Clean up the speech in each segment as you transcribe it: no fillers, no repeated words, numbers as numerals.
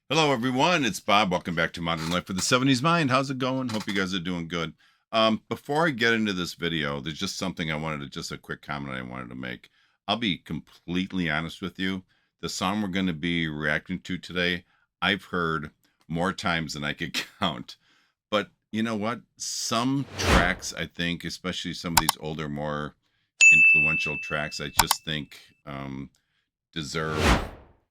Hello, everyone. It's Bob. Welcome back to Modern Life for the 70s Mind. How's it going? Hope you guys are doing good. Before I get into this video, there's just something just a quick comment I wanted to make. I'll be completely honest with you. The song we're going to be reacting to today, I've heard more times than I could count. But you know what? Some tracks, I think, especially some of these older, more influential tracks, I just think deserve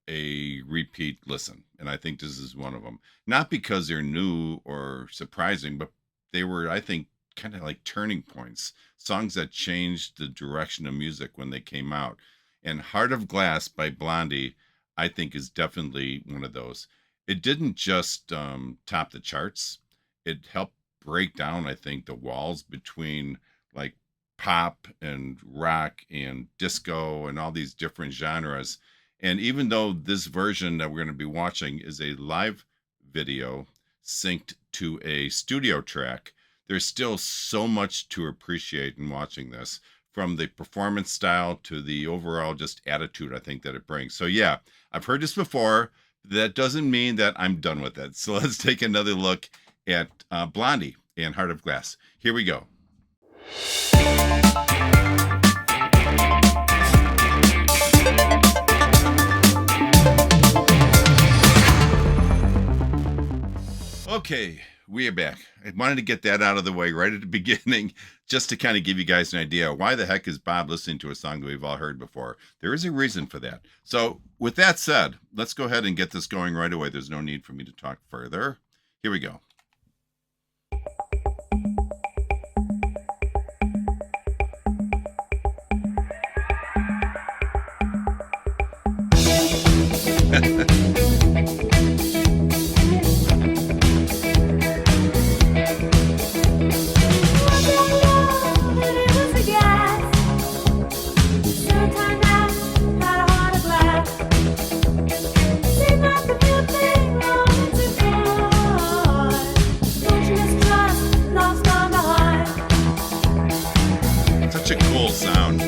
a repeat listen. And I think this is one of them. Not because they're new or surprising, but they were, I think, kind of like turning points, songs that changed the direction of music when they came out. And Heart of Glass by Blondie, I think, is definitely one of those. It didn't just top the charts, it helped break down, I think, the walls between like pop and rock and disco and all these different genres. And even though this version that we're going to be watching is a live video synced to a studio track, there's still so much to appreciate in watching this, from the performance style to the overall just attitude I think that it brings. So yeah, I've heard this before. That doesn't mean that I'm done with it. So let's take another look at Blondie and Heart of Glass. Here we go. Okay, we are back. I wanted to get that out of the way right at the beginning, just to kind of give you guys an idea. Why the heck is Bob listening to a song that we've all heard before? There is a reason for that. So, with that said, let's go ahead and get this going right away. There's no need for me to talk further. Here we go. Such a cool sound.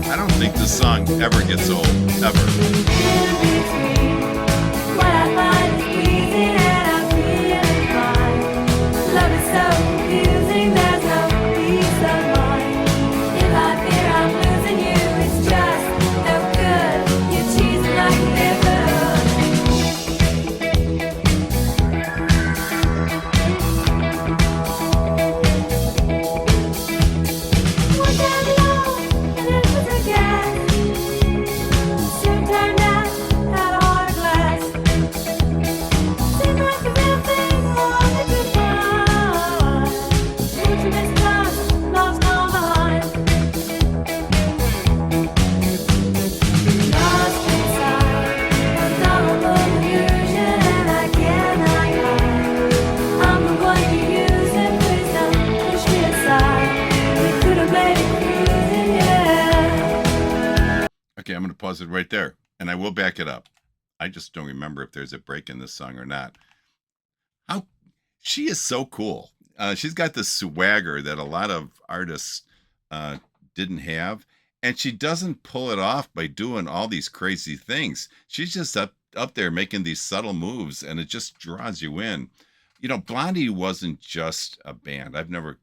I don't think this song ever gets old, ever. Okay, I'm going to pause it right there, and I will back it up. I just don't remember if there's a break in this song or not. How she is so cool. She's got this swagger that a lot of artists uh, didn't have, and she doesn't pull it off by doing all these crazy things. She's just up there making these subtle moves, and it just draws you in. You know, Blondie wasn't just a band. I've never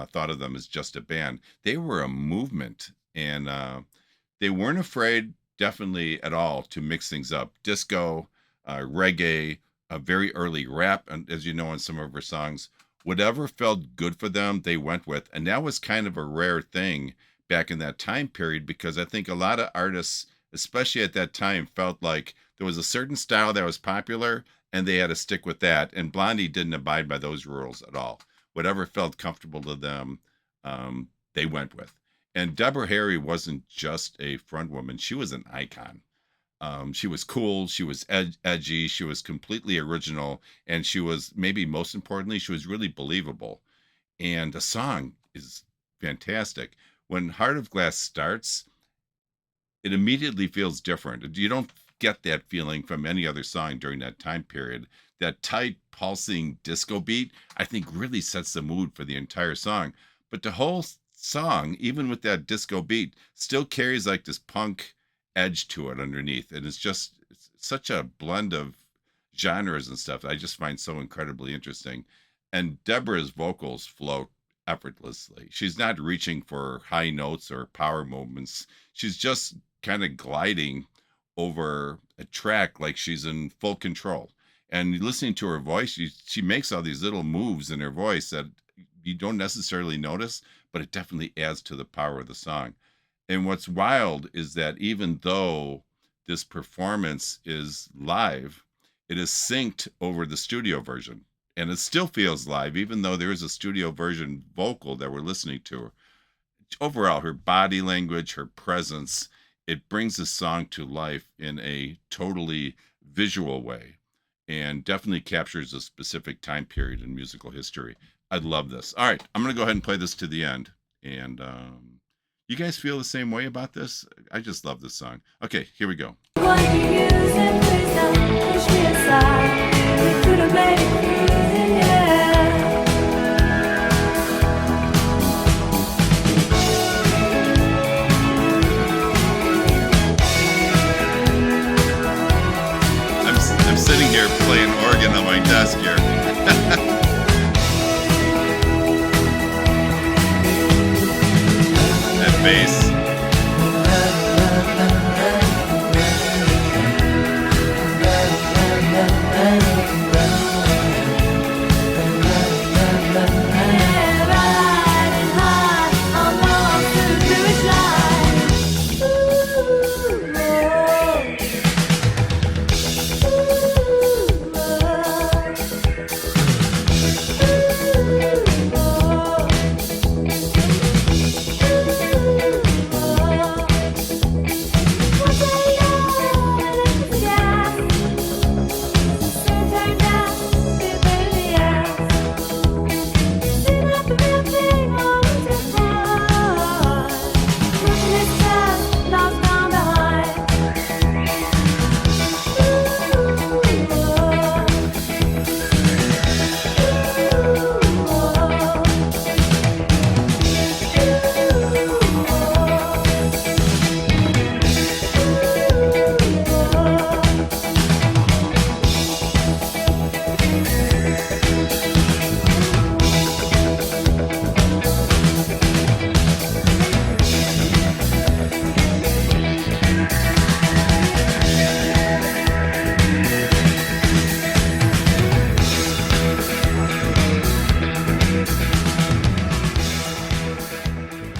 thought of them as just a band. They were a movement, and they weren't afraid, definitely at all, to mix things up. Disco, reggae, a very early rap, and as you know, in some of her songs, whatever felt good for them, they went with. And that was kind of a rare thing back in that time period, because I think a lot of artists, especially at that time, felt like there was a certain style that was popular and they had to stick with that. And Blondie didn't abide by those rules at all. Whatever felt comfortable to them, they went with. And Deborah Harry wasn't just a front woman; she was an icon. She was cool, she was edgy, she was completely original, and she was, maybe most importantly, she was really believable. And the song is fantastic. When Heart of Glass starts, it immediately feels different. You don't get that feeling from any other song during that time period. That tight, pulsing disco beat, I think, really sets the mood for the entire song. But the whole song, even with that disco beat, still carries like this punk edge to it underneath. And it's such a blend of genres and stuff that I just find so incredibly interesting. And Deborah's vocals float effortlessly. She's not reaching for high notes or power movements. She's just kind of gliding over a track like she's in full control. And listening to her voice, she makes all these little moves in her voice that you don't necessarily notice, but it definitely adds to the power of the song. And what's wild is that even though this performance is live, it is synced over the studio version. And it still feels live, even though there is a studio version vocal that we're listening to. Overall, her body language, her presence, it brings the song to life in a totally visual way and definitely captures a specific time period in musical history. I love this. All right, I'm going to go ahead and play this to the end. And you guys feel the same way about this? I just love this song. Okay, here we go. I'm sitting here playing organ on my desk here. That bass.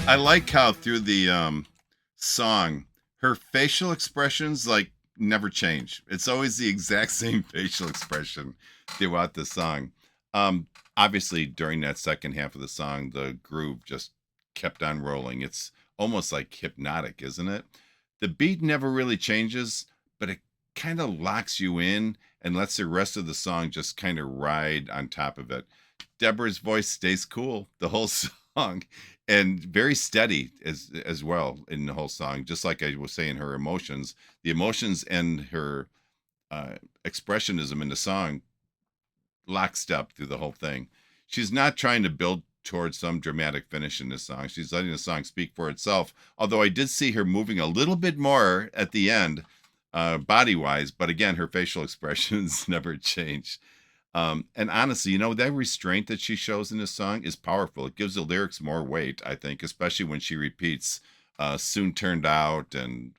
I like how through the song, her facial expressions like never change. It's always the exact same facial expression throughout the song. Obviously, during that second half of the song, the groove just kept on rolling. It's almost like hypnotic, isn't it? The beat never really changes, but it kind of locks you in and lets the rest of the song just kind of ride on top of it. Deborah's voice stays cool the whole song and very steady as well in the whole song. Just like I was saying, her emotions, the emotions and her expressionism in the song lockstep through the whole thing. She's not trying to build towards some dramatic finish in this song. She's letting the song speak for itself. Although I did see her moving a little bit more at the end, body wise, but again, her facial expressions never change. And honestly, that restraint that she shows in this song is powerful. It gives the lyrics more weight, I think, especially when she repeats soon turned out and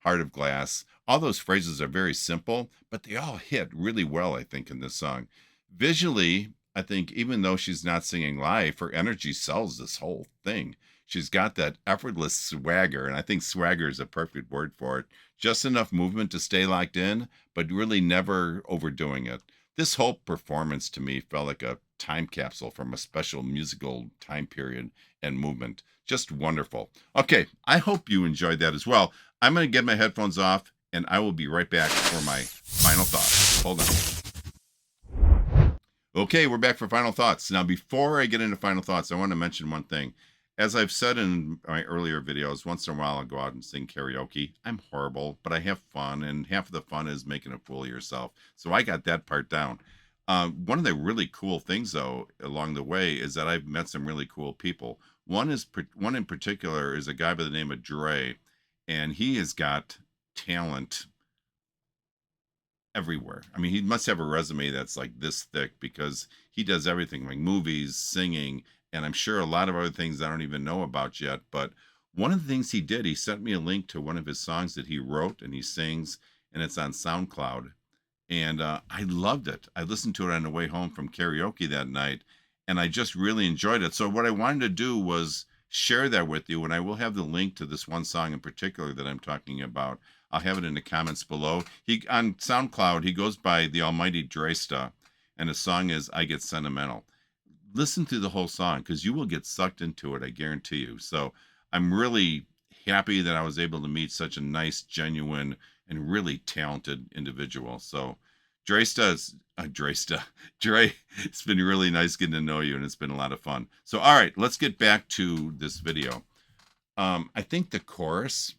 heart of glass. All those phrases are very simple, but they all hit really well, I think, in this song. Visually, I think even though she's not singing live, her energy sells this whole thing. She's got that effortless swagger, and I think swagger is a perfect word for it. Just enough movement to stay locked in, but really never overdoing it. This whole performance to me felt like a time capsule from a special musical time period and movement. Just wonderful. Okay, I hope you enjoyed that as well. I'm going to get my headphones off, and I will be right back for my final thoughts. Hold on. Okay, we're back for final thoughts. Now, before I get into final thoughts, I want to mention one thing. As I've said in my earlier videos, once in a while I'll go out and sing karaoke. I'm horrible, but I have fun, and half of the fun is making a fool of yourself. So I got that part down. One of the really cool things, though, along the way is that I've met some really cool people. One in particular is a guy by the name of Dre, and he has got talent everywhere. I mean, he must have a resume that's like this thick because he does everything like movies, singing, and I'm sure a lot of other things I don't even know about yet. But one of the things he did, he sent me a link to one of his songs that he wrote and he sings, and it's on SoundCloud. And I loved it. I listened to it on the way home from karaoke that night, and I just really enjoyed it. So what I wanted to do was share that with you, and I will have the link to this one song in particular that I'm talking about. I'll have it in the comments below. He on SoundCloud, he goes by the Almighty Dresta, and the song is "I Get Sentimental." Listen to the whole song because you will get sucked into it. I guarantee you. So I'm really happy that I was able to meet such a nice, genuine, and really talented individual. So Dresta, Dre, it's been really nice getting to know you, and it's been a lot of fun. So all right, let's get back to this video. I think the chorus,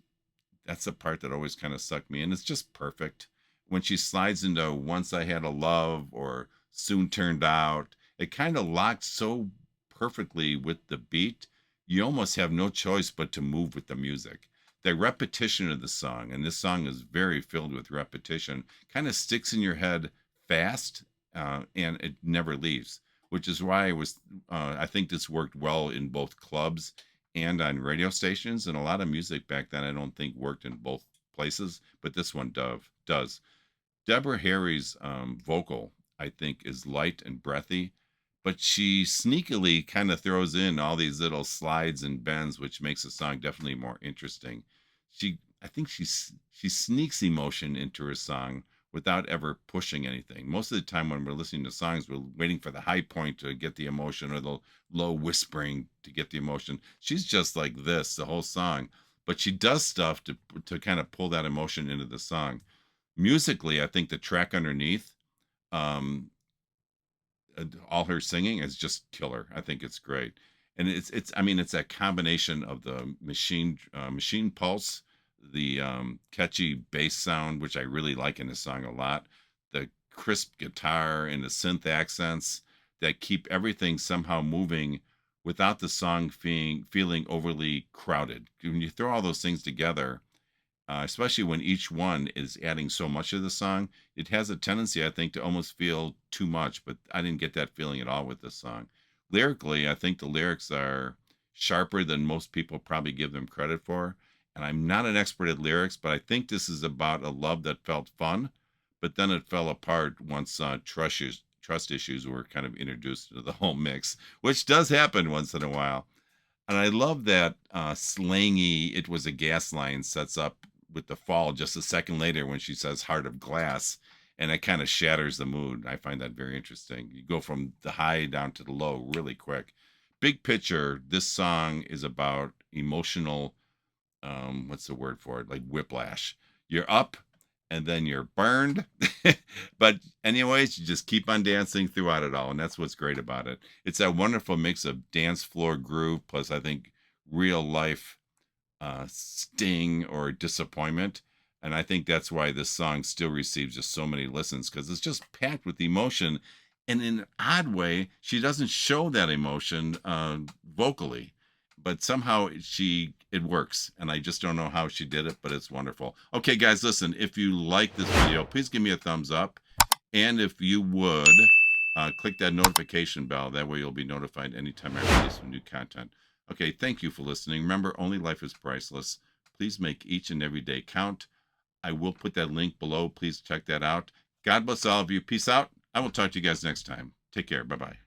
that's the part that always kind of sucked me in. It's just perfect. When she slides into Once I Had a Love or Soon Turned Out, it kind of locked so perfectly with the beat. You almost have no choice but to move with the music. The repetition of the song, and this song is very filled with repetition, kind of sticks in your head fast, and it never leaves. Which is why I think this worked well in both clubs and on radio stations. And a lot of music back then I don't think worked in both places, but this one does. Deborah Harry's vocal, I think, is light and breathy, but she sneakily kind of throws in all these little slides and bends, which makes the song definitely more interesting. I think she sneaks emotion into her song without ever pushing anything. Most of the time when we're listening to songs, we're waiting for the high point to get the emotion or the low whispering to get the emotion. She's just like this the whole song, but she does stuff to kind of pull that emotion into the song. Musically, I think the track underneath, um, all her singing is just killer. I think it's great, and it's I mean it's a combination of the machine pulse, the catchy bass sound, which I really like in the song a lot, the crisp guitar and the synth accents that keep everything somehow moving without the song feeling overly crowded. When you throw all those things together, especially when each one is adding so much of the song, it has a tendency, I think, to almost feel too much. But I didn't get that feeling at all with this song. Lyrically, I think the lyrics are sharper than most people probably give them credit for. And I'm not an expert at lyrics, but I think this is about a love that felt fun, but then it fell apart once trust issues were kind of introduced into the whole mix, which does happen once in a while. And I love that slangy "it was a gas line" sets up with the fall just a second later when she says "heart of glass," and it kind of shatters the mood. I find that very interesting. You go from the high down to the low really quick. Big picture, this song is about emotional, what's the word for it? Like whiplash. You're up and then you're burned. But anyways, you just keep on dancing throughout it all, and that's what's great about it. It's that wonderful mix of dance floor groove plus I think real life sting or disappointment. And I think that's why this song still receives just so many listens because it's just packed with emotion. And in an odd way, she doesn't show that emotion vocally, but somehow it works. And I just don't know how she did it, but it's wonderful. Okay, guys, listen, if you like this video, please give me a thumbs up. And if you would, click that notification bell. That way you'll be notified anytime I release some new content. Okay, thank you for listening. Remember, only life is priceless. Please make each and every day count. I will put that link below. Please check that out. God bless all of you. Peace out. I will talk to you guys next time. Take care. Bye-bye.